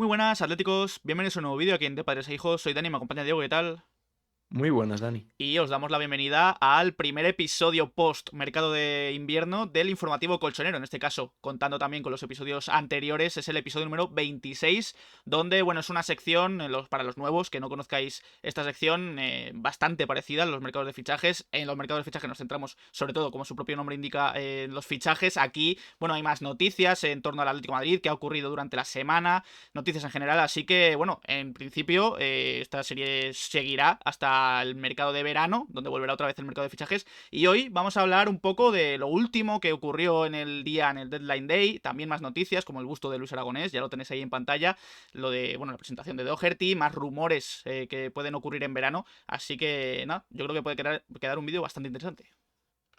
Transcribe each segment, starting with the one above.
Muy buenas, atléticos. Bienvenidos a un nuevo vídeo aquí en De Padres e Hijos. Soy Dani, me acompaña Diego, ¿qué tal? Muy buenas, Dani. Y os damos la bienvenida al primer episodio post mercado de invierno del informativo colchonero, en este caso, contando también con los episodios anteriores. Es el episodio número 26, donde, bueno, es una sección para los nuevos que no conozcáis esta sección, bastante parecida a los mercados de fichajes. En los mercados de fichajes nos centramos, sobre todo, como su propio nombre indica, en los fichajes. Aquí, bueno, hay más noticias en torno al Atlético de Madrid, que ha ocurrido durante la semana, noticias en general. Así que, bueno, en principio, esta serie seguirá hasta el mercado de verano, donde volverá otra vez el mercado de fichajes. Y hoy vamos a hablar un poco de lo último que ocurrió en el Deadline Day. También más noticias, como el busto de Luis Aragonés, ya lo tenéis ahí en pantalla. Lo de, bueno, la presentación de Doherty, más rumores que pueden ocurrir en verano. Así que, nada, yo creo que puede quedar un vídeo bastante interesante.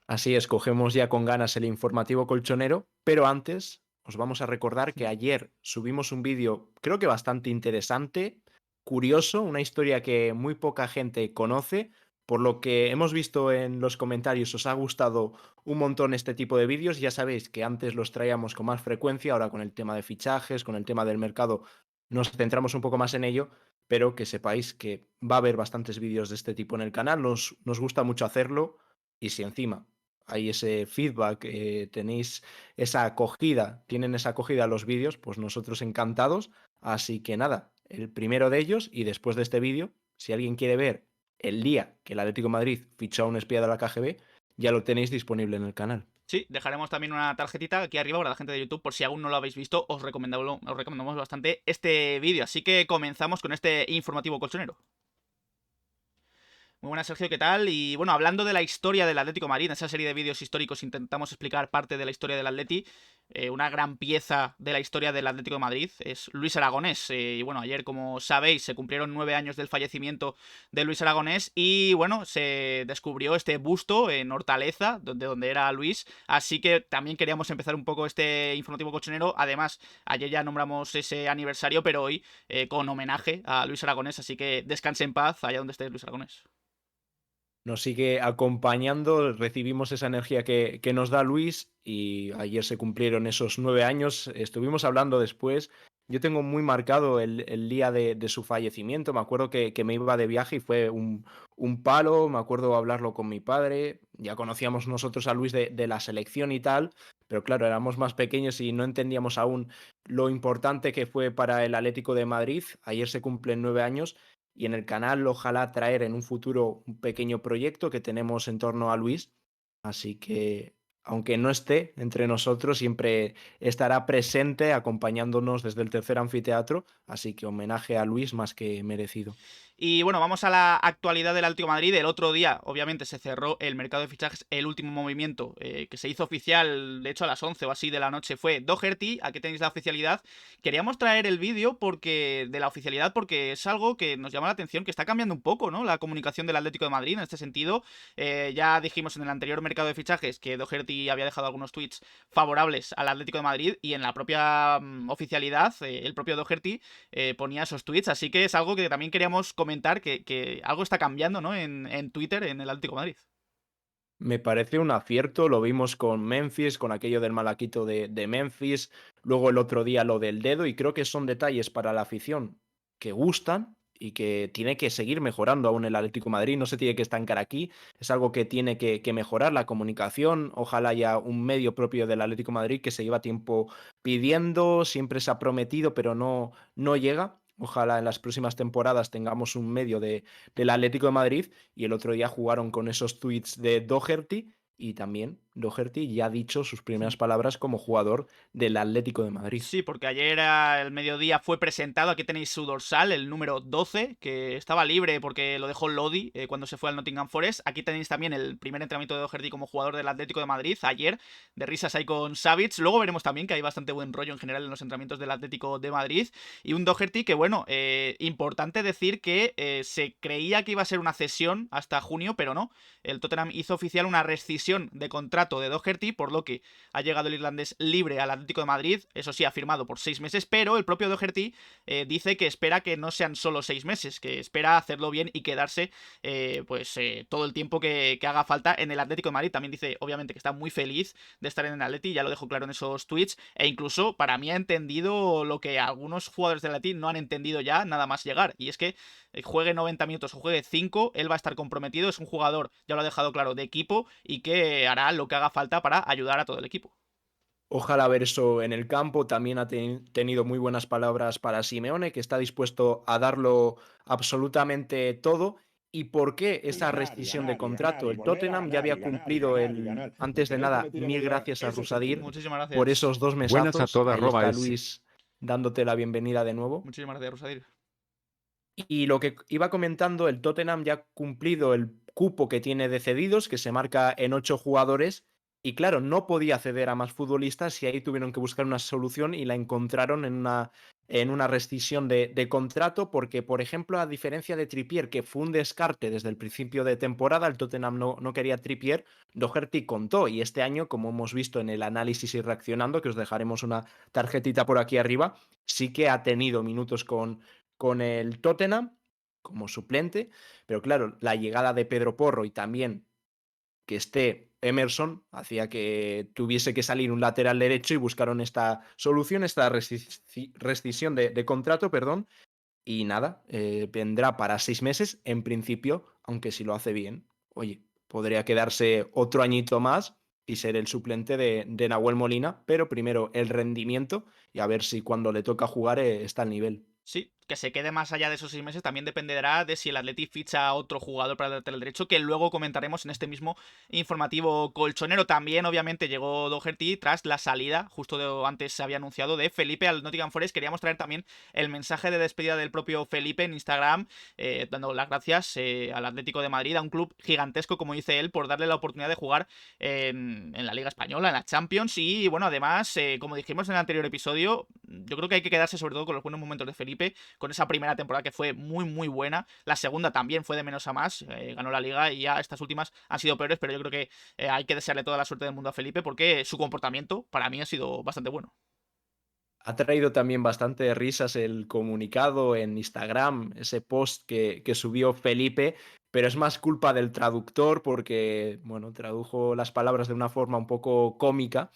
Así es, cogemos ya con ganas el informativo colchonero, pero antes os vamos a recordar que ayer subimos un vídeo, creo que bastante interesante, curioso, una historia que muy poca gente conoce. Por lo que hemos visto en los comentarios, os ha gustado un montón este tipo de vídeos. Ya sabéis que antes los traíamos con más frecuencia, ahora con el tema de fichajes, con el tema del mercado, nos centramos un poco más en ello, pero que sepáis que va a haber bastantes vídeos de este tipo en el canal. Nos gusta mucho hacerlo, y si encima hay ese feedback, tenéis esa acogida, tienen esa acogida los vídeos, pues nosotros encantados. Así que nada, el primero de ellos, y después de este vídeo, si alguien quiere ver el día que el Atlético de Madrid fichó a un espía de la KGB, ya lo tenéis disponible en el canal. Sí, dejaremos también una tarjetita aquí arriba para la gente de YouTube, por si aún no lo habéis visto, os recomendamos bastante este vídeo. Así que comenzamos con este informativo colchonero. Muy buenas, Sergio, ¿qué tal? Y bueno, hablando de la historia del Atlético de Madrid, en esa serie de vídeos históricos intentamos explicar parte de la historia del Atleti. Una gran pieza de la historia del Atlético de Madrid es Luis Aragonés. Y bueno, ayer, como sabéis, se cumplieron 9 años del fallecimiento de Luis Aragonés y bueno, se descubrió este busto en Hortaleza, donde era Luis. Así que también queríamos empezar un poco este informativo colchonero. Además, ayer ya nombramos ese aniversario, pero hoy con homenaje a Luis Aragonés. Así que descanse en paz allá donde esté Luis Aragonés. Nos sigue acompañando, recibimos esa energía que nos da Luis, y ayer se cumplieron esos 9 años. Estuvimos hablando después. Yo tengo muy marcado el día de su fallecimiento. Me acuerdo que me iba de viaje y fue un palo. Me acuerdo hablarlo con mi padre. Ya conocíamos nosotros a Luis de la selección y tal, pero claro, éramos más pequeños y no entendíamos aún lo importante que fue para el Atlético de Madrid. Ayer se cumplen 9 años, y en el canal ojalá traer en un futuro un pequeño proyecto que tenemos en torno a Luis. Así que, aunque no esté entre nosotros, siempre estará presente acompañándonos desde el tercer anfiteatro. Así que homenaje a Luis más que merecido. Y bueno, vamos a la actualidad del Atlético de Madrid. El otro día, obviamente, se cerró el mercado de fichajes. El último movimiento que se hizo oficial, de hecho a las 11 o así de la noche, fue Doherty. Aquí tenéis la oficialidad. Queríamos traer el vídeo de la oficialidad porque es algo que nos llama la atención, que está cambiando un poco, ¿no? La comunicación del Atlético de Madrid en este sentido. Ya dijimos en el anterior mercado de fichajes que Doherty había dejado algunos tweets favorables al Atlético de Madrid, y en la propia oficialidad, el propio Doherty ponía esos tweets. Así que es algo que también queríamos comentar, que algo está cambiando, ¿no? En Twitter, en el Atlético de Madrid. Me parece un acierto, lo vimos con Memphis, con aquello del malaquito de Memphis, luego el otro día lo del dedo, y creo que son detalles para la afición que gustan y que tiene que seguir mejorando aún el Atlético de Madrid. No se tiene que estancar aquí, es algo que tiene que mejorar la comunicación. Ojalá haya un medio propio del Atlético de Madrid, que se lleva tiempo pidiendo, siempre se ha prometido, pero no llega. Ojalá en las próximas temporadas tengamos un medio del Atlético de Madrid. Y el otro día jugaron con esos tweets de Doherty, y también Doherty ya ha dicho sus primeras palabras como jugador del Atlético de Madrid. Sí, porque ayer al mediodía fue presentado, aquí tenéis su dorsal, el número 12, que estaba libre porque lo dejó Lodi cuando se fue al Nottingham Forest. Aquí tenéis también el primer entrenamiento de Doherty como jugador del Atlético de Madrid, ayer, de risas ahí con Savic. Luego veremos también que hay bastante buen rollo en general en los entrenamientos del Atlético de Madrid. Y un Doherty que, bueno, importante decir que se creía que iba a ser una cesión hasta junio, pero no. El Tottenham hizo oficial una rescisión de contrato contrato de Doherty, por lo que ha llegado el irlandés libre al Atlético de Madrid, eso sí, ha firmado por 6 meses, pero el propio Doherty dice que espera que no sean solo 6 meses, que espera hacerlo bien y quedarse todo el tiempo que haga falta en el Atlético de Madrid. También dice, obviamente, que está muy feliz de estar en el Atleti, ya lo dejó claro en esos tweets, e incluso para mí ha entendido lo que algunos jugadores del Atleti no han entendido ya nada más llegar, y es que juegue 90 minutos o juegue 5, él va a estar comprometido, es un jugador, ya lo ha dejado claro, de equipo y que hará lo que haga falta para ayudar a todo el equipo. Ojalá ver eso en el campo. También ha tenido muy buenas palabras para Simeone, que está dispuesto a darlo absolutamente todo. ¿Y por qué Y esa ganar, y rescisión de ganar, y ganar, contrato? y El volver a Tottenham ya ganar, había y ganar, y cumplido ganar, y el... ganar. Antes Porque de no nada, cometer mil errores, gracias a eso es el Rusadir fútbol. Muchísimas por gracias. esos 2 Buenas a mesazos. todas, Ahí está @s. Luis dándote la bienvenida de nuevo. Muchísimas gracias, Rosadir. Y lo que iba comentando, el Tottenham ya ha cumplido el cupo que tiene de cedidos, que se marca en 8 jugadores. Y claro, no podía ceder a más futbolistas y ahí tuvieron que buscar una solución y la encontraron en una rescisión de contrato, porque, por ejemplo, a diferencia de Trippier, que fue un descarte desde el principio de temporada, el Tottenham no quería Trippier, Doherty contó. Y este año, como hemos visto en el análisis y reaccionando, que os dejaremos una tarjetita por aquí arriba, sí que ha tenido minutos con el Tottenham como suplente, pero claro, la llegada de Pedro Porro y también que esté Emerson hacía que tuviese que salir un lateral derecho y buscaron esta solución, esta rescisión de contrato, perdón, y nada, vendrá para 6 meses en principio, aunque si lo hace bien, oye, podría quedarse otro añito más y ser el suplente de Nahuel Molina, pero primero el rendimiento y a ver si cuando le toca jugar está al nivel. Sí, que se quede más allá de esos 6 meses también dependerá de si el Atleti ficha a otro jugador para el lateral derecho, que luego comentaremos en este mismo informativo colchonero. También, obviamente, llegó Doherty tras la salida, antes se había anunciado, de Felipe al Nottingham Forest. Queríamos traer también el mensaje de despedida del propio Felipe en Instagram, dando las gracias al Atlético de Madrid, a un club gigantesco, como dice él, por darle la oportunidad de jugar en la Liga Española, en la Champions. Y bueno, además, como dijimos en el anterior episodio, yo creo que hay que quedarse sobre todo con los buenos momentos de Felipe, con esa primera temporada que fue muy muy buena. La segunda también fue de menos a más, ganó la liga, y ya estas últimas han sido peores, pero yo creo que hay que desearle toda la suerte del mundo a Felipe porque su comportamiento para mí ha sido bastante bueno. Ha traído también bastante risas el comunicado en Instagram, ese post que subió Felipe, pero es más culpa del traductor porque, bueno, tradujo las palabras de una forma un poco cómica.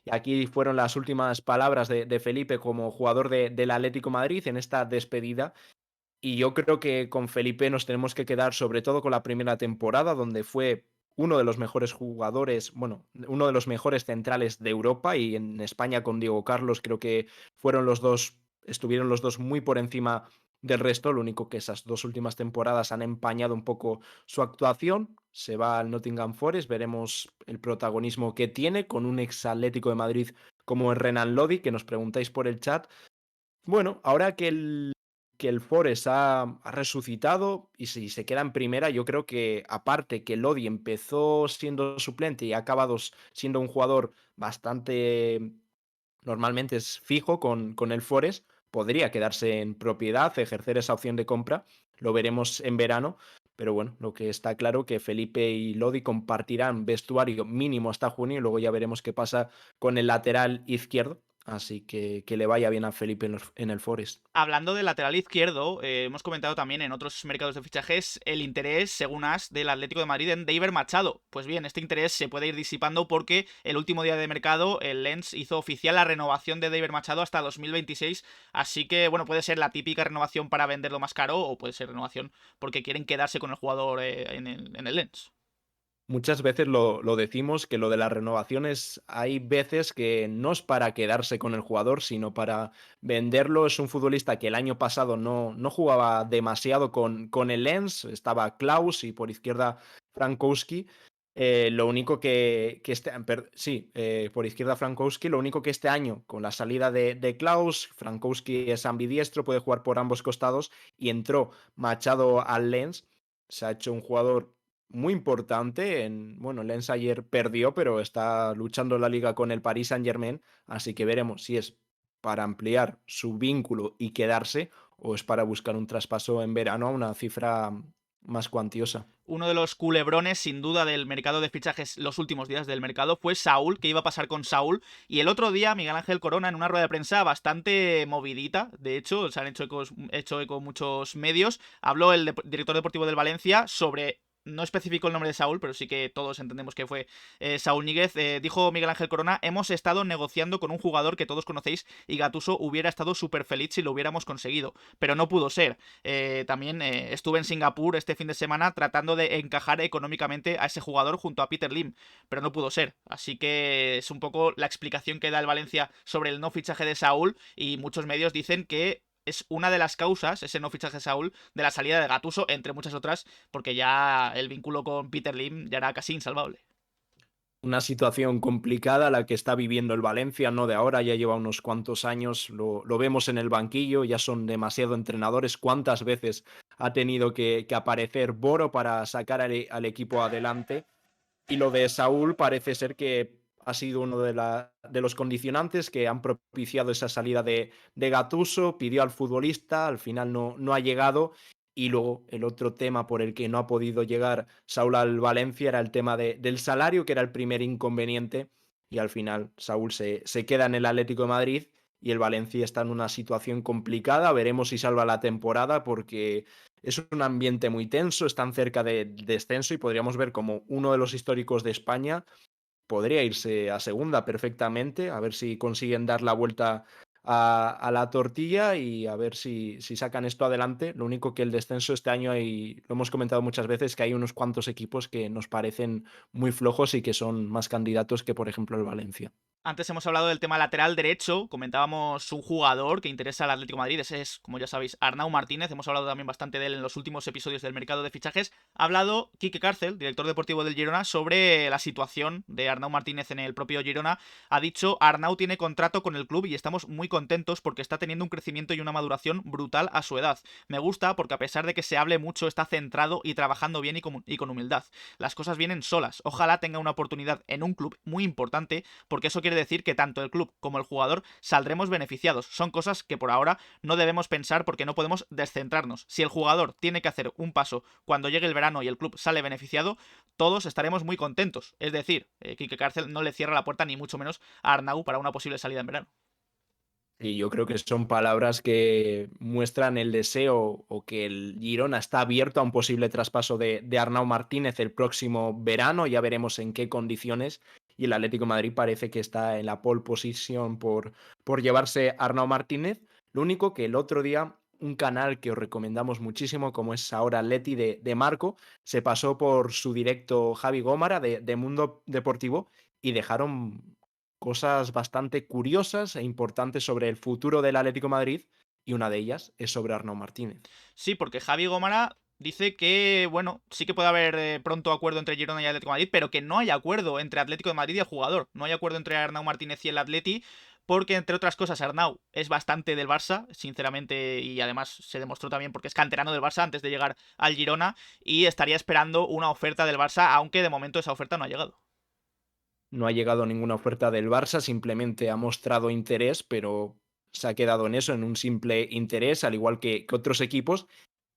Y aquí fueron las últimas palabras de Felipe como jugador del Atlético Madrid en esta despedida. Y yo creo que con Felipe nos tenemos que quedar sobre todo con la primera temporada, donde fue uno de los mejores jugadores, bueno, uno de los mejores centrales de Europa, y en España con Diego Carlos creo que fueron los dos, estuvieron los dos muy por encima del resto. Lo único que esas 2 últimas temporadas han empañado un poco su actuación. Se va al Nottingham Forest, veremos el protagonismo que tiene con un ex Atlético de Madrid como el Renan Lodi, que nos preguntáis por el chat. Bueno, ahora que el Forest ha resucitado y si se queda en primera, yo creo que aparte que Lodi empezó siendo suplente y ha acabado siendo un jugador bastante, normalmente es fijo con el Forest, podría quedarse en propiedad, ejercer esa opción de compra. Lo veremos en verano. Pero bueno, lo que está claro que Felipe y Lodi compartirán vestuario mínimo hasta junio y luego ya veremos qué pasa con el lateral izquierdo. Así que le vaya bien a Felipe en el Forest. Hablando del lateral izquierdo, hemos comentado también en otros mercados de fichajes el interés, según AS, del Atlético de Madrid en David Machado. Pues bien, este interés se puede ir disipando porque el último día de mercado el Lens hizo oficial la renovación de David Machado hasta 2026, así que bueno, puede ser la típica renovación para venderlo más caro o puede ser renovación porque quieren quedarse con el jugador en el Lens. Muchas veces lo decimos que lo de las renovaciones hay veces que no es para quedarse con el jugador, sino para venderlo. Es un futbolista que el año pasado no jugaba demasiado con el Lens, estaba Klaus y por izquierda Frankowski. Lo único por izquierda Frankowski, lo único que este año, con la salida de Klaus, Frankowski es ambidiestro, puede jugar por ambos costados y entró Machado al Lens. Se ha hecho un jugador muy importante. Bueno, Lens ayer perdió, pero está luchando la liga con el Paris Saint-Germain, así que veremos si es para ampliar su vínculo y quedarse o es para buscar un traspaso en verano a una cifra más cuantiosa. Uno de los culebrones, sin duda, del mercado de fichajes los últimos días del mercado fue Saúl, que iba a pasar con Saúl. Y el otro día, Miguel Ángel Corona, en una rueda de prensa bastante movidita, de hecho, se han hecho eco muchos medios, habló el director deportivo del Valencia sobre... No especificó el nombre de Saúl, pero sí que todos entendemos que fue Saúl Ñíguez. Dijo Miguel Ángel Corona: hemos estado negociando con un jugador que todos conocéis y Gattuso hubiera estado súper feliz si lo hubiéramos conseguido, pero no pudo ser. También estuve en Singapur este fin de semana tratando de encajar económicamente a ese jugador junto a Peter Lim, pero no pudo ser. Así que es un poco la explicación que da el Valencia sobre el no fichaje de Saúl, y muchos medios dicen que es una de las causas, ese no fichaje de Saúl, de la salida de Gattuso, entre muchas otras, porque ya el vínculo con Peter Lim ya era casi insalvable. Una situación complicada la que está viviendo el Valencia, no de ahora, ya lleva unos cuantos años, lo vemos en el banquillo, ya son demasiado entrenadores. ¿Cuántas veces ha tenido que aparecer Boro para sacar al equipo adelante? Y lo de Saúl parece ser que ha sido uno de los condicionantes que han propiciado esa salida de Gattuso, pidió al futbolista, al final no ha llegado. Y luego el otro tema por el que no ha podido llegar Saúl al Valencia era el tema del salario, que era el primer inconveniente. Y al final Saúl se queda en el Atlético de Madrid y el Valencia está en una situación complicada. Veremos si salva la temporada porque es un ambiente muy tenso, están cerca del descenso y podríamos ver como uno de los históricos de España podría irse a segunda perfectamente, a ver si consiguen dar la vuelta a la tortilla y a ver si sacan esto adelante. Lo único que el descenso este año, y lo hemos comentado muchas veces, que hay unos cuantos equipos que nos parecen muy flojos y que son más candidatos que, por ejemplo, el Valencia. Antes hemos hablado del tema lateral derecho, comentábamos un jugador que interesa al Atlético de Madrid, ese es, como ya sabéis, Arnau Martínez, hemos hablado también bastante de él en los últimos episodios del mercado de fichajes. Ha hablado Quique Cárcel, director deportivo del Girona, sobre la situación de Arnau Martínez en el propio Girona. Ha dicho: Arnau tiene contrato con el club y estamos muy contentos porque está teniendo un crecimiento y una maduración brutal a su edad. Me gusta porque a pesar de que se hable mucho, está centrado y trabajando bien y con humildad. Las cosas vienen solas, ojalá tenga una oportunidad en un club muy importante, porque eso quiere decir que tanto el club como el jugador saldremos beneficiados. Son cosas que por ahora no debemos pensar porque no podemos descentrarnos. Si el jugador tiene que hacer un paso cuando llegue el verano y el club sale beneficiado, todos estaremos muy contentos. Es decir, Quique Cárcel no le cierra la puerta ni mucho menos a Arnau para una posible salida en verano. Y yo creo que son palabras que muestran el deseo o que el Girona está abierto a un posible traspaso de Arnau Martínez el próximo verano. Ya veremos en qué condiciones. Y el Atlético de Madrid parece que está en la pole position por llevarse a Arnau Martínez. Lo único que el otro día un canal que os recomendamos muchísimo, como es ahora Atleti de Marco, se pasó por su directo Javi Gómara de Mundo Deportivo y dejaron cosas bastante curiosas e importantes sobre el futuro del Atlético de Madrid y una de ellas es sobre Arnau Martínez. Sí, porque Javi Gómara dice que, bueno, sí que puede haber pronto acuerdo entre Girona y Atlético de Madrid, pero que no hay acuerdo entre Atlético de Madrid y el jugador. No hay acuerdo entre Arnau Martínez y el Atleti, porque, entre otras cosas, Arnau es bastante del Barça, sinceramente, y además se demostró también porque es canterano del Barça antes de llegar al Girona, y estaría esperando una oferta del Barça, aunque de momento esa oferta no ha llegado. No ha llegado ninguna oferta del Barça, simplemente ha mostrado interés, pero se ha quedado en eso, en un simple interés, al igual que otros equipos.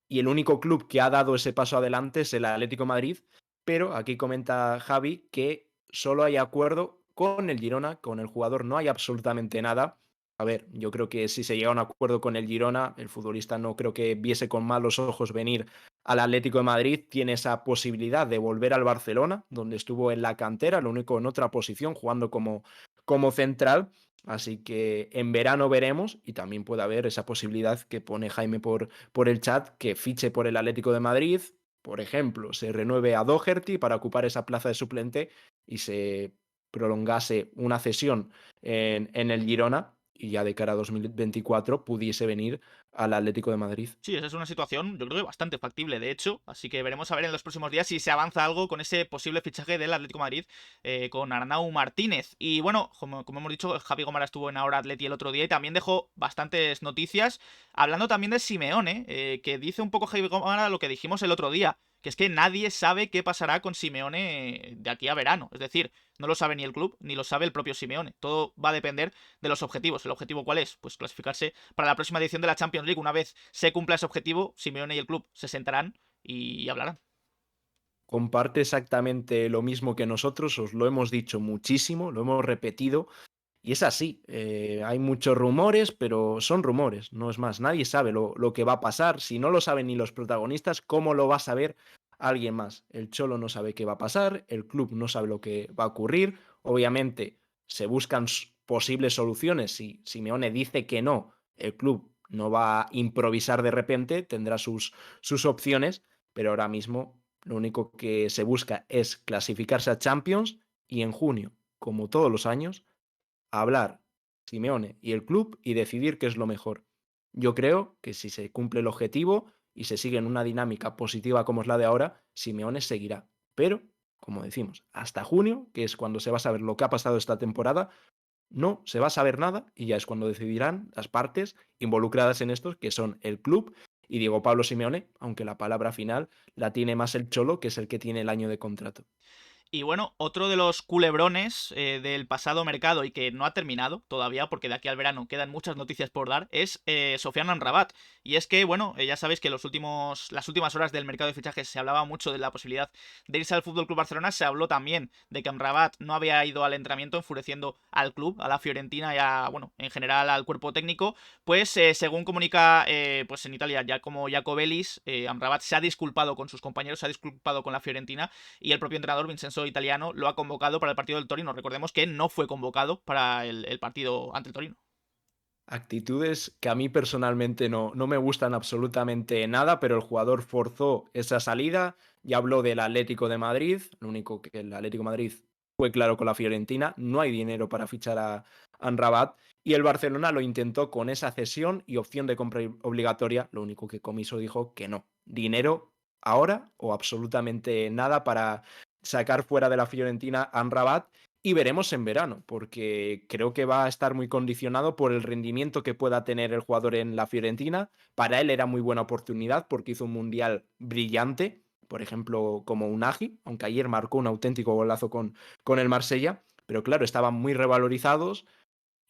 Y el único club que ha dado ese paso adelante es el Atlético de Madrid, pero aquí comenta Javi que solo hay acuerdo con el Girona, con el jugador no hay absolutamente nada. A ver, yo creo que si se llega a un acuerdo con el Girona, el futbolista no creo que viese con malos ojos venir al Atlético de Madrid, tiene esa posibilidad de volver al Barcelona, donde estuvo en la cantera, lo único en otra posición, jugando como central. Así que en verano veremos y también puede haber esa posibilidad que pone Jaime por el chat, que fiche por el Atlético de Madrid, por ejemplo, se renueve a Doherty para ocupar esa plaza de suplente y se prolongase una cesión en el Girona y ya de cara a 2024 pudiese venir al Atlético de Madrid. Sí, esa es una situación, yo creo que bastante factible, de hecho, así que veremos a ver en los próximos días si se avanza algo con ese posible fichaje del Atlético de Madrid con Arnau Martínez. Y bueno, como hemos dicho, Javi Gómara estuvo en Ahora Atleti el otro día y también dejó bastantes noticias, hablando también de Simeone, que dice un poco Javi Gómara lo que dijimos el otro día, que es que nadie sabe qué pasará con Simeone de aquí a verano. Es decir, no lo sabe ni el club, ni lo sabe el propio Simeone. Todo va a depender de los objetivos. ¿El objetivo cuál es? Pues clasificarse para la próxima edición de la Champions League. Una vez se cumpla ese objetivo, Simeone y el club se sentarán y hablarán. Comparte exactamente lo mismo que nosotros, os lo hemos dicho muchísimo, lo hemos repetido. Y es así, hay muchos rumores, pero son rumores, no es más. Nadie sabe lo que va a pasar. Si no lo saben ni los protagonistas, ¿cómo lo va a saber alguien más? El Cholo no sabe qué va a pasar, el club no sabe lo que va a ocurrir. Obviamente se buscan posibles soluciones. Si Simeone dice que no, el club no va a improvisar de repente, tendrá sus opciones, pero ahora mismo lo único que se busca es clasificarse a Champions y en junio, como todos los años, hablar Simeone y el club y decidir qué es lo mejor. Yo creo que si se cumple el objetivo y se sigue en una dinámica positiva como es la de ahora, Simeone seguirá. Pero, como decimos, hasta junio, que es cuando se va a saber lo que ha pasado esta temporada, no se va a saber nada y ya es cuando decidirán las partes involucradas en estos, que son el club y Diego Pablo Simeone, aunque la palabra final la tiene más el Cholo, que es el que tiene el año de contrato. Y bueno, otro de los culebrones del pasado mercado y que no ha terminado todavía, porque de aquí al verano quedan muchas noticias por dar, es Sofiane Amrabat. Y es que, bueno, ya sabéis que las últimas horas del mercado de fichajes se hablaba mucho de la posibilidad de irse al Fútbol Club Barcelona. Se habló también de que Amrabat no había ido al entrenamiento, enfureciendo al club, a la Fiorentina y a, bueno, en general al cuerpo técnico. Pues según comunica pues en Italia, ya como Jacobellis, Amrabat se ha disculpado con sus compañeros, se ha disculpado con la Fiorentina y el propio entrenador Vincenzo Italiano lo ha convocado para el partido del Torino. Recordemos que no fue convocado para el partido ante el Torino. Actitudes que a mí personalmente no me gustan absolutamente nada, pero el jugador forzó esa salida y habló del Atlético de Madrid. Lo único que el Atlético de Madrid fue claro con la Fiorentina, no hay dinero para fichar a Amrabat y el Barcelona lo intentó con esa cesión y opción de compra obligatoria. Lo único que Comiso dijo que no. Dinero ahora o absolutamente nada para sacar fuera de la Fiorentina a Amrabat y veremos en verano, porque creo que va a estar muy condicionado por el rendimiento que pueda tener el jugador en la Fiorentina. Para él era muy buena oportunidad porque hizo un mundial brillante, por ejemplo, como Unagi, aunque ayer marcó un auténtico golazo con el Marsella, pero claro, estaban muy revalorizados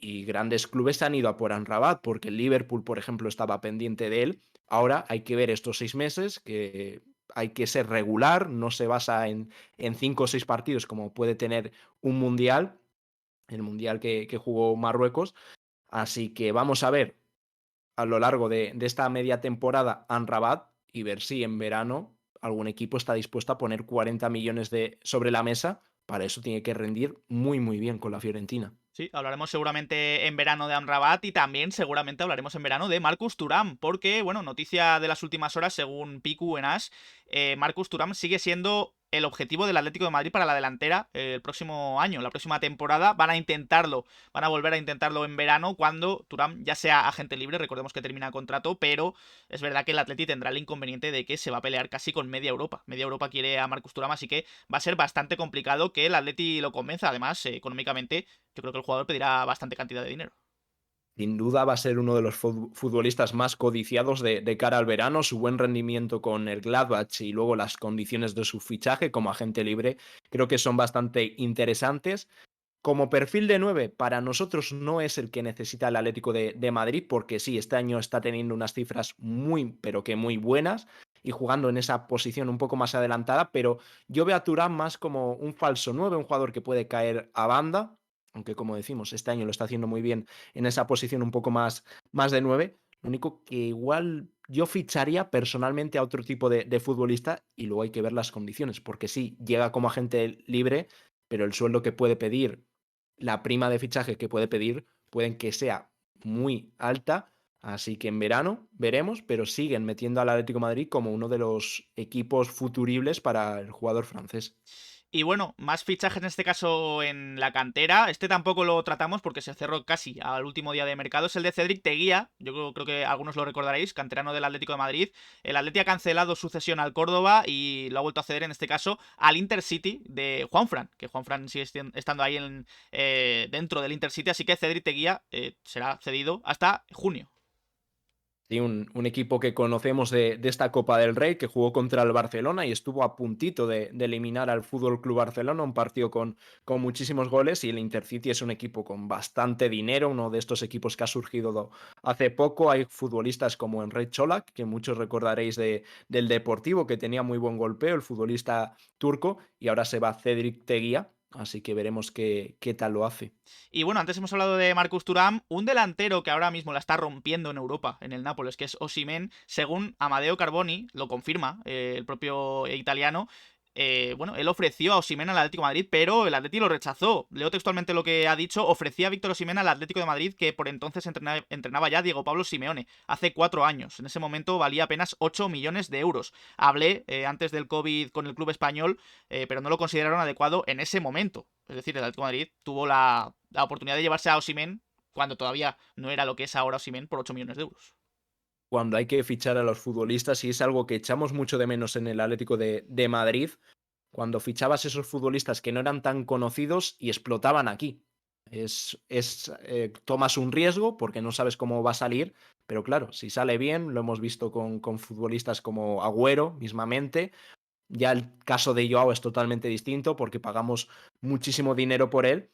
y grandes clubes se han ido a por Amrabat porque el Liverpool, por ejemplo, estaba pendiente de él. Ahora hay que ver estos 6 meses que hay que ser regular, no se basa en 5 o 6 partidos como puede tener un mundial, el mundial que jugó Marruecos. Así que vamos a ver a lo largo de esta media temporada Amrabat y ver si en verano algún equipo está dispuesto a poner 40 millones sobre la mesa. Para eso tiene que rendir muy, muy bien con la Fiorentina. Sí, hablaremos seguramente en verano de Amrabat y también seguramente hablaremos en verano de Marcus Thuram, porque, bueno, noticia de las últimas horas, según Piku en As, Marcus Thuram sigue siendo el objetivo del Atlético de Madrid para la delantera el próximo año, la próxima temporada. Van a intentarlo, van a volver a intentarlo en verano cuando Thuram ya sea agente libre, recordemos que termina contrato, pero es verdad que el Atleti tendrá el inconveniente de que se va a pelear casi con media Europa. Media Europa quiere a Marcus Thuram, así que va a ser bastante complicado que el Atleti lo convenza. Además, económicamente, yo creo que el jugador pedirá bastante cantidad de dinero. Sin duda va a ser uno de los futbolistas más codiciados de cara al verano. Su buen rendimiento con el Gladbach y luego las condiciones de su fichaje como agente libre creo que son bastante interesantes. Como perfil de 9, para nosotros no es el que necesita el Atlético de Madrid, porque sí, este año está teniendo unas cifras muy, pero que muy buenas y jugando en esa posición un poco más adelantada, pero yo veo a Turán más como un falso 9, un jugador que puede caer a banda, aunque como decimos, este año lo está haciendo muy bien en esa posición un poco más de 9. Lo único que igual yo ficharía personalmente a otro tipo de futbolista y luego hay que ver las condiciones, porque sí, llega como agente libre, pero el sueldo que puede pedir, la prima de fichaje que puede pedir, pueden que sea muy alta. Así que en verano veremos, pero siguen metiendo al Atlético de Madrid como uno de los equipos futuribles para el jugador francés. Y bueno, más fichajes en este caso en la cantera. Este tampoco lo tratamos porque se cerró casi al último día de mercado. Es el de Cédric Teguía. Yo creo que algunos lo recordaréis, canterano del Atlético de Madrid. El Atleti ha cancelado su cesión al Córdoba y lo ha vuelto a ceder en este caso al Intercity de Juanfran, que Juanfran sigue estando ahí dentro del Intercity. Así que Cédric Teguía será cedido hasta junio. Sí, un equipo que conocemos de esta Copa del Rey, que jugó contra el Barcelona y estuvo a puntito de eliminar al Fútbol Club Barcelona, un partido con muchísimos goles. Y el Intercity es un equipo con bastante dinero, uno de estos equipos que ha surgido hace poco. Hay futbolistas como Emre Çolak, que muchos recordaréis del Deportivo, que tenía muy buen golpeo, el futbolista turco, y ahora se va Cedric Teguía, así que veremos qué tal lo hace. Y bueno, antes hemos hablado de Marcus Thuram, un delantero que ahora mismo la está rompiendo en Europa, en el Nápoles, que es Osimhen, según Amadeo Carboni, lo confirma el propio italiano. Bueno, él ofreció a Osimhen al Atlético de Madrid, pero el Atlético lo rechazó. Leo textualmente lo que ha dicho: ofrecía a Víctor Osimhen al Atlético de Madrid, que por entonces entrenaba ya Diego Pablo Simeone, hace 4 años. En ese momento valía apenas 8 millones de euros. Hablé antes del COVID con el club español, pero no lo consideraron adecuado en ese momento. Es decir, el Atlético de Madrid tuvo la oportunidad de llevarse a Osimhen cuando todavía no era lo que es ahora Osimhen, por 8 millones de euros. Cuando hay que fichar a los futbolistas, y es algo que echamos mucho de menos en el Atlético de Madrid, cuando fichabas esos futbolistas que no eran tan conocidos y explotaban aquí. Tomas un riesgo porque no sabes cómo va a salir, pero claro, si sale bien, lo hemos visto con futbolistas como Agüero mismamente. Ya el caso de Joao es totalmente distinto porque pagamos muchísimo dinero por él,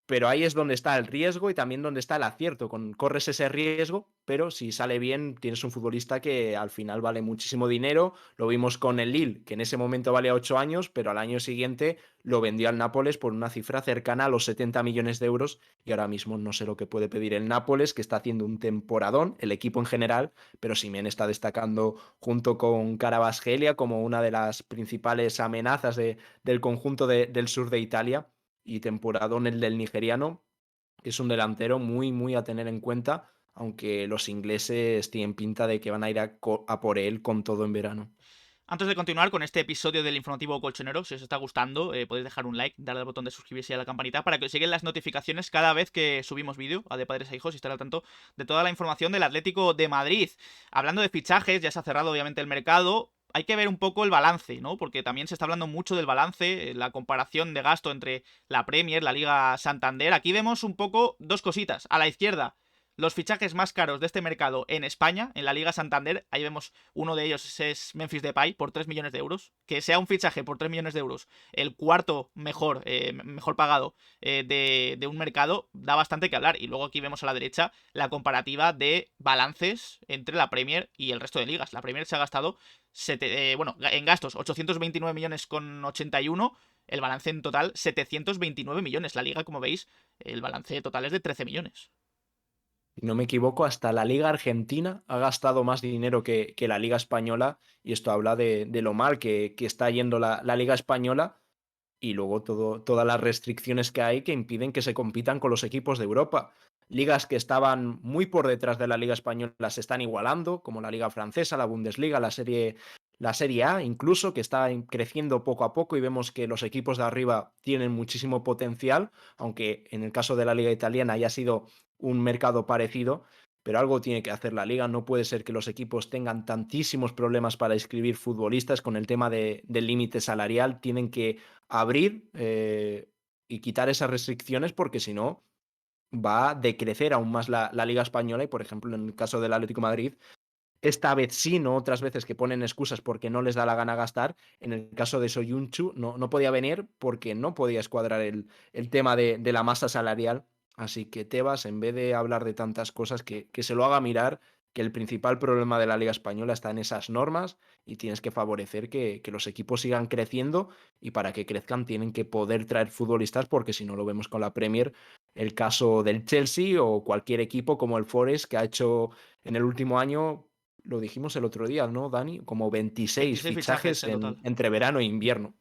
pero ahí es donde está el riesgo y también donde está el acierto. Corres ese riesgo, pero si sale bien, tienes un futbolista que al final vale muchísimo dinero. Lo vimos con el Lille, que en ese momento valía 8 años, pero al año siguiente lo vendió al Nápoles por una cifra cercana a los 70 millones de euros. Y ahora mismo no sé lo que puede pedir el Nápoles, que está haciendo un temporadón, el equipo en general, pero Simeone está destacando junto con Kvaratskhelia como una de las principales amenazas del conjunto del sur de Italia. Y temporadón el del nigeriano, que es un delantero muy, muy a tener en cuenta, aunque los ingleses tienen pinta de que van a ir a por él con todo en verano. Antes de continuar con este episodio del informativo colchonero, si os está gustando, podéis dejar un like, darle al botón de suscribirse y a la campanita para que os lleguen las notificaciones cada vez que subimos vídeo a De Padres a Hijos y estar al tanto de toda la información del Atlético de Madrid. Hablando de fichajes, ya se ha cerrado obviamente el mercado. Hay que ver un poco el balance, ¿no? Porque también se está hablando mucho del balance, la comparación de gasto entre la Premier, la Liga Santander. Aquí vemos un poco dos cositas. A la izquierda, los fichajes más caros de este mercado en España, en la Liga Santander. Ahí vemos uno de ellos, es Memphis Depay, por 3 millones de euros. Que sea un fichaje por 3 millones de euros, el cuarto mejor pagado de un mercado, da bastante que hablar. Y luego aquí vemos a la derecha la comparativa de balances entre la Premier y el resto de ligas. La Premier se ha gastado, en gastos, 829 millones con 81. El balance en total, 729 millones. La Liga, como veis, el balance total es de 13 millones. Si no me equivoco, hasta la Liga Argentina ha gastado más dinero que la Liga Española, y esto habla de lo mal que está yendo la Liga Española, y luego todas las restricciones que hay que impiden que se compitan con los equipos de Europa. Ligas que estaban muy por detrás de la Liga Española se están igualando, como la Liga Francesa, la Bundesliga, la Serie A, incluso, que está creciendo poco a poco, y vemos que los equipos de arriba tienen muchísimo potencial, aunque en el caso de la Liga Italiana haya sido un mercado parecido. Pero algo tiene que hacer la liga. No puede ser que los equipos tengan tantísimos problemas para inscribir futbolistas con el tema del límite salarial. Tienen que abrir y quitar esas restricciones, porque si no va a decrecer aún más la Liga Española. Y por ejemplo, en el caso del Atlético de Madrid, esta vez sí, no otras veces que ponen excusas porque no les da la gana gastar. En el caso de Soyuncu no podía venir porque no podía escuadrar el tema de la masa salarial. Así que Tebas, en vez de hablar de tantas cosas, que se lo haga mirar, que el principal problema de la Liga Española está en esas normas, y tienes que favorecer que los equipos sigan creciendo, y para que crezcan tienen que poder traer futbolistas, porque si no, lo vemos con la Premier, el caso del Chelsea o cualquier equipo como el Forest, que ha hecho en el último año, lo dijimos el otro día, ¿no, Dani? Como 26 26 fichajes fichajes en total. entre verano e invierno.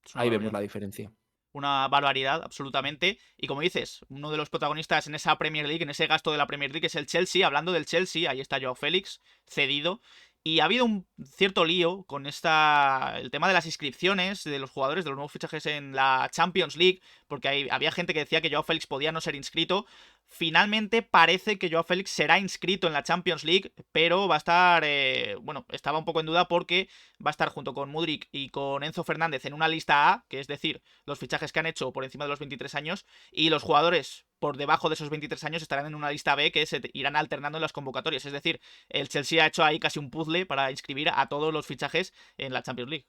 Es una Ahí vemos barbaridad. la diferencia. Una barbaridad, absolutamente. Y como dices, uno de los protagonistas en esa Premier League, en ese gasto de la Premier League, es el Chelsea. Hablando del Chelsea, ahí está Joao Félix, cedido. Y ha habido un cierto lío con el tema de las inscripciones de los jugadores, de los nuevos fichajes en la Champions League, porque había gente que decía que Joao Félix podía no ser inscrito. Finalmente parece que Joao Félix será inscrito en la Champions League, pero va a estar, bueno, estaba un poco en duda porque va a estar junto con Mudryk y con Enzo Fernández en una lista A, que es decir, los fichajes que han hecho por encima de los 23 años, y los jugadores por debajo de esos 23 años estarán en una lista B que se irán alternando en las convocatorias. Es decir, el Chelsea ha hecho ahí casi un puzzle para inscribir a todos los fichajes en la Champions League.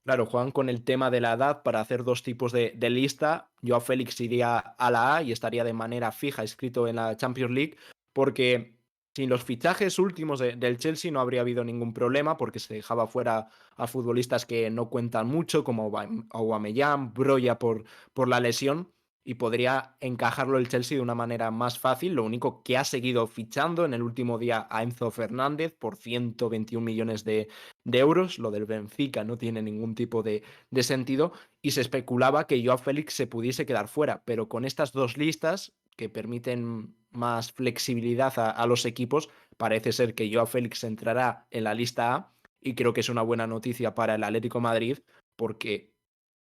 Claro, juegan con el tema de la edad para hacer dos tipos de lista. Joao Félix iría a la A y estaría de manera fija inscrito en la Champions League, porque sin los fichajes últimos del Chelsea no habría habido ningún problema, porque se dejaba fuera a futbolistas que no cuentan mucho, como Aubameyang, Broja por la lesión, y podría encajarlo el Chelsea de una manera más fácil. Lo único que ha seguido fichando en el último día a Enzo Fernández por 121 millones de euros. Lo del Benfica no tiene ningún tipo de sentido y se especulaba que Joao Félix se pudiese quedar fuera, pero con estas dos listas que permiten más flexibilidad a los equipos, parece ser que Joao Félix entrará en la lista A y creo que es una buena noticia para el Atlético de Madrid porque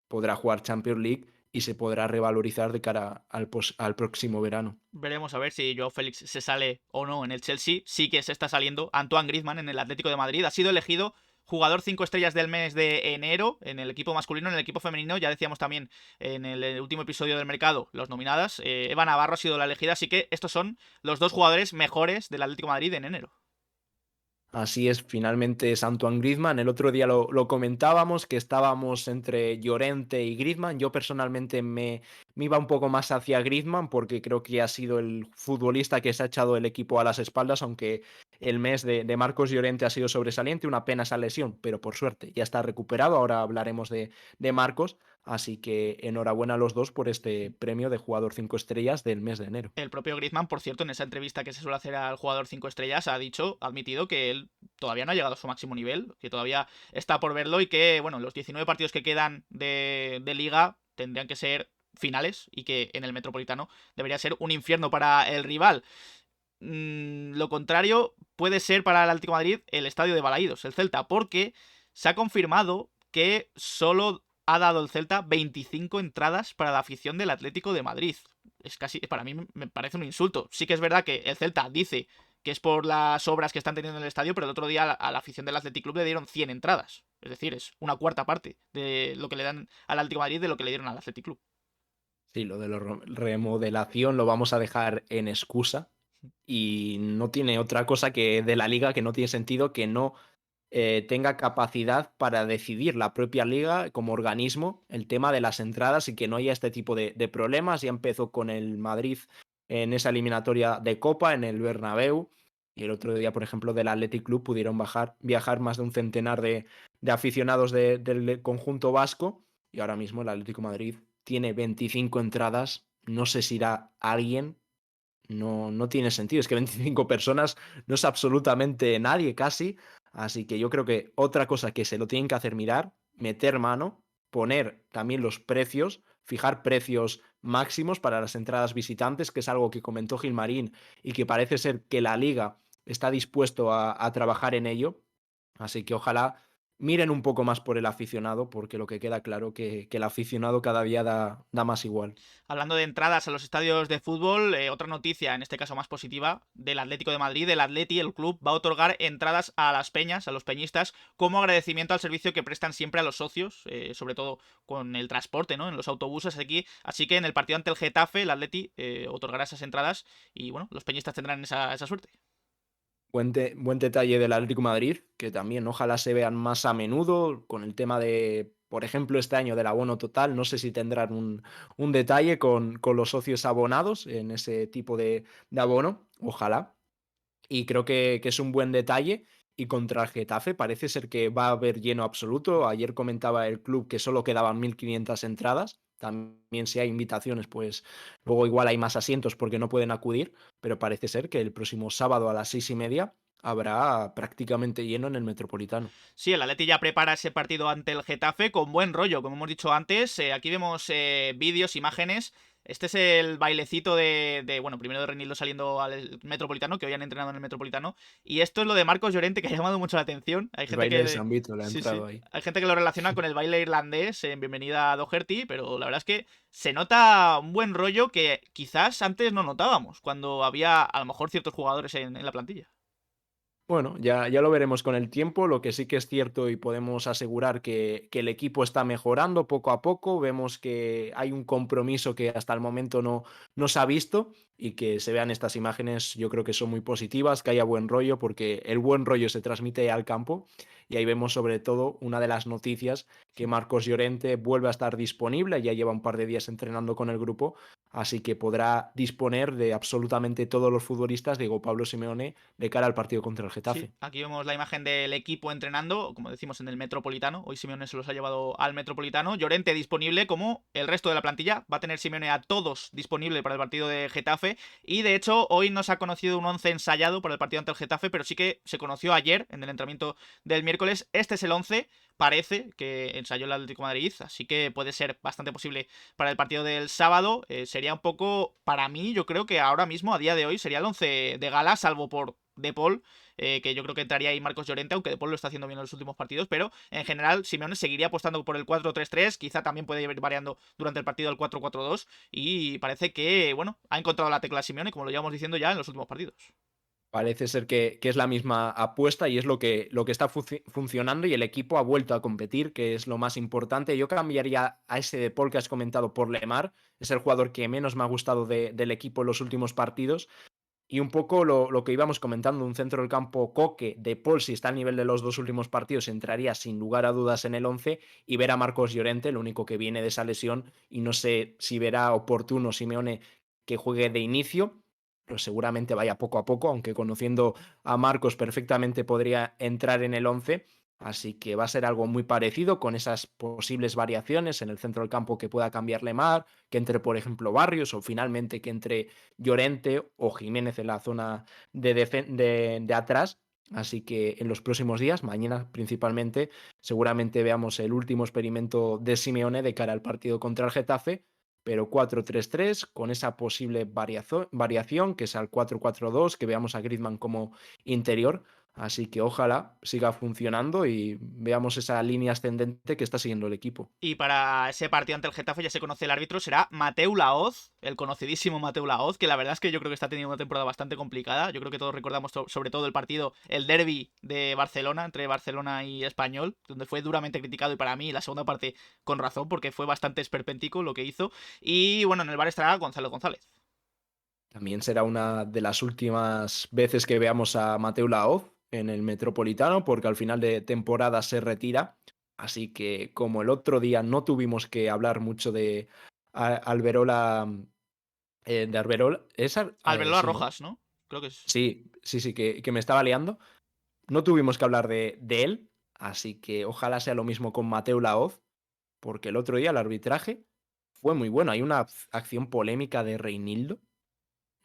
podrá jugar Champions League y se podrá revalorizar de cara al próximo verano. Veremos a ver si Joao Félix se sale o no en el Chelsea. Sí que se está saliendo Antoine Griezmann en el Atlético de Madrid. Ha sido elegido jugador 5 estrellas del mes de enero en el equipo masculino, en el equipo femenino. Ya decíamos también en el último episodio del mercado los nominadas. Eva Navarro ha sido la elegida, así que estos son los dos jugadores mejores del Atlético de Madrid en enero. Así es, finalmente es Antoine Griezmann. El otro día lo comentábamos, que estábamos entre Llorente y Griezmann. Yo personalmente me iba un poco más hacia Griezmann porque creo que ha sido el futbolista que se ha echado el equipo a las espaldas, aunque el mes de Marcos Llorente ha sido sobresaliente, una pena esa lesión, pero por suerte ya está recuperado. Ahora hablaremos de Marcos, así que enhorabuena a los dos por este premio de jugador 5 estrellas del mes de enero. El propio Griezmann, por cierto, en esa entrevista que se suele hacer al jugador 5 estrellas, ha admitido que él todavía no ha llegado a su máximo nivel, que todavía está por verlo y que, bueno, los 19 partidos que quedan de liga tendrían que ser finales y que en el Metropolitano debería ser un infierno para el rival. Lo contrario puede ser para el Atlético de Madrid el estadio de Balaídos, el Celta, porque se ha confirmado que solo ha dado el Celta 25 entradas para la afición del Atlético de Madrid. Es casi, para mí me parece un insulto. Sí que es verdad que el Celta dice que es por las obras que están teniendo en el estadio, pero el otro día a la afición del Athletic Club le dieron 100 entradas. Es decir, es una cuarta parte de lo que le dan al Atlético de Madrid de lo que le dieron al Athletic Club. Sí, lo de la remodelación lo vamos a dejar en excusa y no tiene otra cosa que de la liga que no tiene sentido que no tenga capacidad para decidir la propia liga como organismo el tema de las entradas y que no haya este tipo de problemas. Ya empezó con el Madrid en esa eliminatoria de Copa en el Bernabéu y el otro día, por ejemplo, del Athletic Club pudieron viajar más de un centenar de aficionados del conjunto vasco y ahora mismo el Atlético de Madrid tiene 25 entradas. No sé si irá alguien, no tiene sentido. Es que 25 personas no es absolutamente nadie casi. Así que yo creo que otra cosa que se lo tienen que hacer mirar, meter mano, poner también los precios, fijar precios máximos para las entradas visitantes, que es algo que comentó Gilmarín y que parece ser que la liga está dispuesto a trabajar en ello. Así que ojalá miren un poco más por el aficionado, porque lo que queda claro que el aficionado cada día da más igual. Hablando de entradas a los estadios de fútbol, otra noticia, en este caso más positiva, del Atlético de Madrid. El Atleti, el club, va a otorgar entradas a las peñas, a los peñistas, como agradecimiento al servicio que prestan siempre a los socios, sobre todo con el transporte, ¿no? En los autobuses aquí. Así que en el partido ante el Getafe, el Atleti otorgará esas entradas y, bueno, los peñistas tendrán esa suerte. Buen detalle del Atlético de Madrid, que también ojalá se vean más a menudo con el tema de, por ejemplo, este año del abono total. No sé si tendrán un detalle con los socios abonados en ese tipo de abono. Ojalá. Y creo que es un buen detalle. Y contra el Getafe parece ser que va a haber lleno absoluto. Ayer comentaba el club que solo quedaban 1.500 entradas. También si hay invitaciones, pues luego igual hay más asientos porque no pueden acudir. Pero parece ser que el próximo sábado a las 6:30 habrá prácticamente lleno en el Metropolitano. Sí, el Atleti ya prepara ese partido ante el Getafe con buen rollo, como hemos dicho antes. Aquí vemos vídeos, imágenes Este es el bailecito bueno, primero de Reinildo saliendo al Metropolitano, que hoy han entrenado en el Metropolitano, y esto es lo de Marcos Llorente, que ha llamado mucho la atención. Hay El gente baile de que... San Vito le ha Sí, entrado sí. ahí. Hay gente que lo relaciona con el baile irlandés en Bienvenida a Doherty, pero la verdad es que se nota un buen rollo que quizás antes no notábamos, cuando había a lo mejor ciertos jugadores en la plantilla. Bueno, ya lo veremos con el tiempo. Lo que sí que es cierto y podemos asegurar que el equipo está mejorando poco a poco. Vemos que hay un compromiso que hasta el momento no se ha visto y que se vean estas imágenes yo creo que son muy positivas, que haya buen rollo porque el buen rollo se transmite al campo y ahí vemos sobre todo una de las noticias que Marcos Llorente vuelve a estar disponible, ya lleva un par de días entrenando con el grupo, así que podrá disponer de absolutamente todos los futbolistas de Diego Pablo Simeone de cara al partido contra el Sí, Getafe. aquí vemos la imagen del equipo entrenando, como decimos, en el Metropolitano. Hoy Simeone se los ha llevado al Metropolitano. Llorente disponible, como el resto de la plantilla. Va a tener Simeone a todos disponible para el partido de Getafe. Y de hecho, hoy no se ha conocido un 11 ensayado para el partido ante el Getafe, pero sí que se conoció ayer, en el entrenamiento del miércoles. Este es el 11. Parece que ensayó el Atlético de Madrid, así que puede ser bastante posible para el partido del sábado. Sería un poco, para mí, yo creo que ahora mismo, a día de hoy, sería el 11 de gala, salvo por De Paul, que yo creo que entraría ahí Marcos Llorente, aunque De Paul lo está haciendo bien en los últimos partidos, pero en general Simeone seguiría apostando por el 4-3-3, quizá también puede ir variando durante el partido el 4-4-2, y parece que, bueno, ha encontrado la tecla Simeone, como lo llevamos diciendo ya en los últimos partidos. Parece ser que es la misma apuesta y es lo que está funcionando y el equipo ha vuelto a competir, que es lo más importante. Yo cambiaría a ese De Paul que has comentado por Lemar, es el jugador que menos me ha gustado del equipo en los últimos partidos. Y un poco lo que íbamos comentando, un centro del campo Coque, De Paul, si está al nivel de los dos últimos partidos, entraría sin lugar a dudas en el 11 y ver a Marcos Llorente, lo único que viene de esa lesión, y no sé si verá oportuno Simeone que juegue de inicio, pero seguramente vaya poco a poco, aunque conociendo a Marcos perfectamente podría entrar en el 11. Así que va a ser algo muy parecido con esas posibles variaciones en el centro del campo que pueda cambiar Lemar, que entre por ejemplo Barrios o finalmente que entre Llorente o Jiménez en la zona de atrás. Así que en los próximos días, mañana principalmente, seguramente veamos el último experimento de Simeone de cara al partido contra el Getafe, pero 4-3-3 con esa posible variación que es al 4-4-2, que veamos a Griezmann como interior. Así que ojalá siga funcionando y veamos esa línea ascendente que está siguiendo el equipo. Y para ese partido ante el Getafe ya se conoce el árbitro, será Mateu Laoz, el conocidísimo Mateu Laoz, que la verdad es que yo creo que está teniendo una temporada bastante complicada. Yo creo que todos recordamos sobre todo el partido, el derby de Barcelona, entre Barcelona y Español, donde fue duramente criticado y para mí la segunda parte con razón, porque fue bastante esperpéntico lo que hizo. Y bueno, en el bar estará Gonzalo González. También será una de las últimas veces que veamos a Mateu Laoz en el Metropolitano, porque al final de temporada se retira. Así que como el otro día no tuvimos que hablar mucho de Alberola, de Arberola, Alberola sí, ¿no? Rojas, ¿no? Creo que es... Sí, que me estaba liando. No tuvimos que hablar de él, así que ojalá sea lo mismo con Mateu Laoz, porque el otro día el arbitraje fue muy bueno. Hay una acción polémica de Reinildo.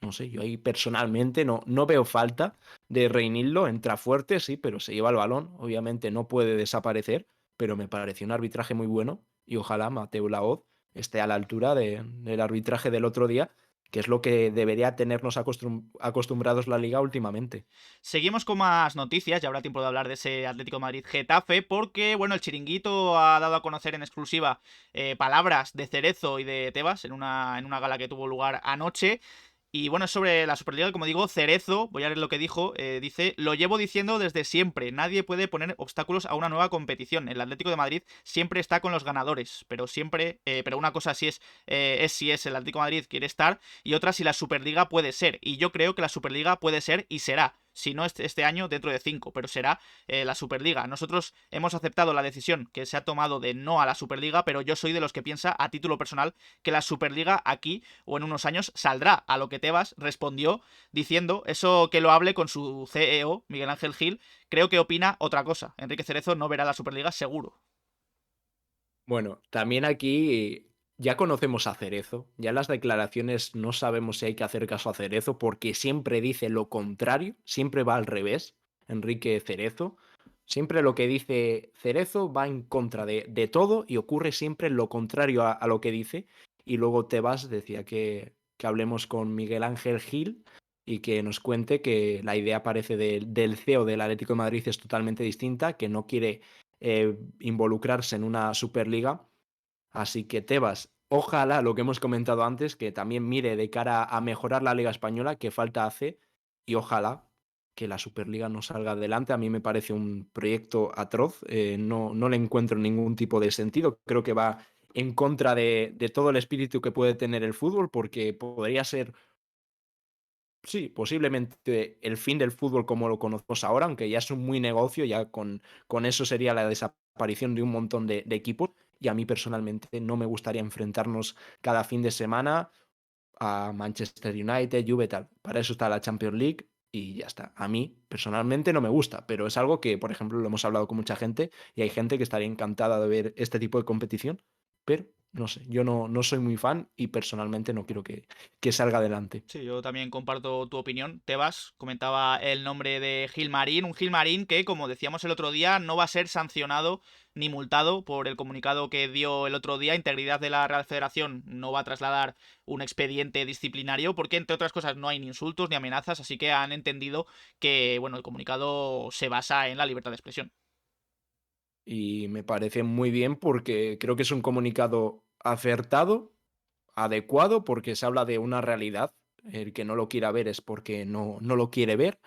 No sé, yo ahí personalmente no veo falta de Reinildo, entra fuerte, sí, pero se lleva el balón, obviamente no puede desaparecer, pero me pareció un arbitraje muy bueno y ojalá Mateu Laoz esté a la altura del arbitraje del otro día, que es lo que debería tenernos acostumbrados la liga últimamente. Seguimos con más noticias, ya habrá tiempo de hablar de ese Atlético de Madrid Getafe, porque bueno, el Chiringuito ha dado a conocer en exclusiva palabras de Cerezo y de Tebas en una gala que tuvo lugar anoche. Y bueno, sobre la Superliga, como digo, Cerezo, voy a leer lo que dijo, dice, lo llevo diciendo desde siempre, nadie puede poner obstáculos a una nueva competición. El Atlético de Madrid siempre está con los ganadores, pero siempre, pero una cosa sí es si es el Atlético de Madrid quiere estar y otra si la Superliga puede ser. Y yo creo que la Superliga puede ser y será. Si no este año, dentro de 5, pero será la Superliga. Nosotros hemos aceptado la decisión que se ha tomado de no a la Superliga, pero yo soy de los que piensa a título personal que la Superliga aquí o en unos años saldrá. A lo que Tebas respondió diciendo eso que lo hable con su CEO, Miguel Ángel Gil, creo que opina otra cosa. Enrique Cerezo no verá la Superliga seguro. Bueno, también aquí ya conocemos a Cerezo, ya en las declaraciones no sabemos si hay que hacer caso a Cerezo porque siempre dice lo contrario, siempre va al revés, Enrique Cerezo. Siempre lo que dice Cerezo va en contra de todo y ocurre siempre lo contrario a lo que dice. Y luego Tebas decía que hablemos con Miguel Ángel Gil y que nos cuente que la idea parece del CEO del Atlético de Madrid es totalmente distinta, que no quiere involucrarse en una Superliga. Así que Tebas, ojalá lo que hemos comentado antes, que también mire de cara a mejorar la Liga Española, que falta hace, y ojalá que la Superliga no salga adelante. A mí me parece un proyecto atroz, no le encuentro ningún tipo de sentido. Creo que va en contra de todo el espíritu que puede tener el fútbol, porque podría ser, sí, posiblemente el fin del fútbol como lo conocemos ahora, aunque ya es un muy negocio, ya con eso sería la desaparición de un montón de equipos. Y a mí personalmente no me gustaría enfrentarnos cada fin de semana a Manchester United, Juve, tal. Para eso está la Champions League y ya está. A mí personalmente no me gusta, pero es algo que, por ejemplo, lo hemos hablado con mucha gente y hay gente que estaría encantada de ver este tipo de competición, pero no sé, yo no soy muy fan y personalmente no quiero que salga adelante. Sí, yo también comparto tu opinión. Tebas comentaba el nombre de Gilmarín, un Gilmarín que, como decíamos el otro día, no va a ser sancionado ni multado por el comunicado que dio el otro día. Integridad de la Real Federación no va a trasladar un expediente disciplinario porque, entre otras cosas, no hay ni insultos ni amenazas, así que han entendido que, bueno, el comunicado se basa en la libertad de expresión. Y me parece muy bien porque creo que es un comunicado acertado, adecuado, porque se habla de una realidad. El que no lo quiera ver es porque no lo quiere ver.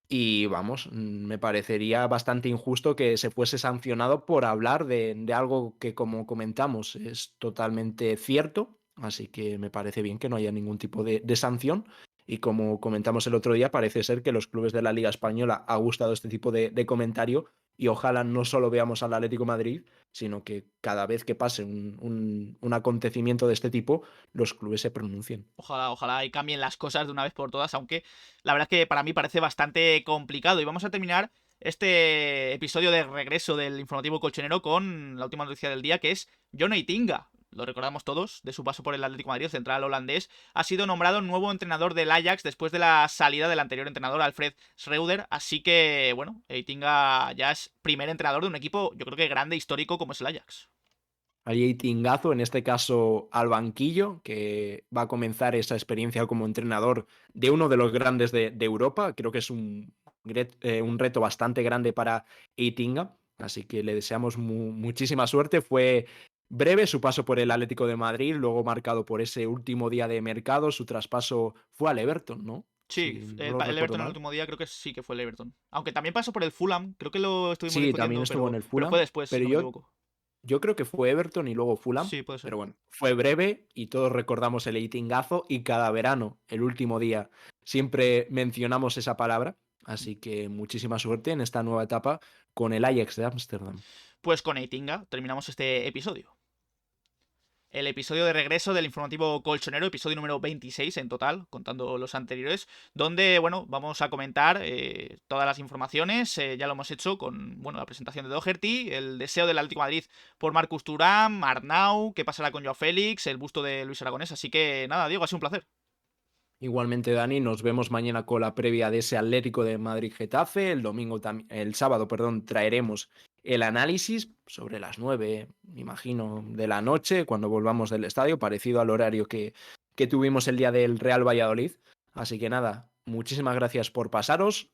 Y vamos, me parecería bastante injusto que se fuese sancionado por hablar de algo que, como comentamos, es totalmente cierto. Así que me parece bien que no haya ningún tipo de sanción. Y como comentamos el otro día, parece ser que los clubes de la Liga Española ha gustado este tipo de comentario. Y ojalá no solo veamos al Atlético de Madrid, sino que cada vez que pase un acontecimiento de este tipo, los clubes se pronuncien. Ojalá, ojalá y cambien las cosas de una vez por todas, aunque la verdad es que para mí parece bastante complicado. Y vamos a terminar este episodio de regreso del informativo colchonero con la última noticia del día, que es John Eitinga. Lo recordamos todos, de su paso por el Atlético de Madrid, central holandés, ha sido nombrado nuevo entrenador del Ajax después de la salida del anterior entrenador, Alfred Schreuder. Así que, bueno, Eitinga ya es primer entrenador de un equipo, yo creo que grande, histórico, como es el Ajax. Hay Tingazo, en este caso al banquillo, que va a comenzar esa experiencia como entrenador de uno de los grandes de Europa. Creo que es un reto bastante grande para Eitinga, así que le deseamos muchísima suerte. Fue breve su paso por el Atlético de Madrid, luego marcado por ese último día de mercado. Su traspaso fue al Everton, ¿no? Sí, Si no el, lo el recuerdo Everton el mal. último día creo que sí que fue el Everton. Aunque también pasó por el Fulham, creo que lo estuvimos Sí, también discutiendo, estuvo en pero, el pero fue Fulham, después, si pero no me yo equivoco. Yo creo que fue Everton y luego Fulham, Sí, puede ser. pero bueno, fue breve y todos recordamos el eitingazo y cada verano, el último día, siempre mencionamos esa palabra. Así que muchísima suerte en esta nueva etapa con el Ajax de Ámsterdam. Pues con Eitinga terminamos este episodio. El episodio de regreso del informativo colchonero, episodio número 26 en total, contando los anteriores, donde, bueno, vamos a comentar todas las informaciones, ya lo hemos hecho con, bueno, la presentación de Doherty, el deseo del Atlético de Madrid por Marcus Thuram, Arnau, qué pasará con Joao Félix, el busto de Luis Aragonés, así que nada, Diego, ha sido un placer. Igualmente, Dani, nos vemos mañana con la previa de ese Atlético de Madrid-Getafe. El sábado, perdón, traeremos el análisis sobre las 9, me imagino, de la noche, cuando volvamos del estadio, parecido al horario que tuvimos el día del Real Valladolid. Así que nada, muchísimas gracias por pasaros.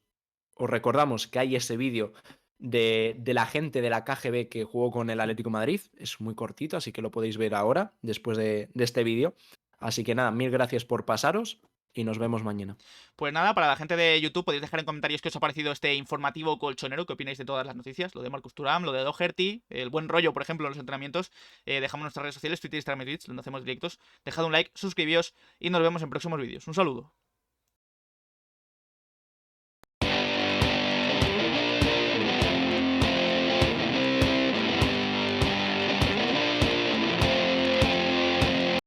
Os recordamos que hay ese vídeo de la gente de la KGB que jugó con el Atlético de Madrid. Es muy cortito, así que lo podéis ver ahora, después de este vídeo. Así que nada, mil gracias por pasaros y nos vemos mañana. Pues nada, para la gente de YouTube podéis dejar en comentarios qué os ha parecido este informativo colchonero, qué opináis de todas las noticias, lo de Marcus Thuram, lo de Doherty, el buen rollo, por ejemplo, en los entrenamientos. Dejamos nuestras redes sociales, Twitter, Instagram y Twitch, donde hacemos directos. Dejad un like, suscribíos y nos vemos en próximos vídeos. Un saludo.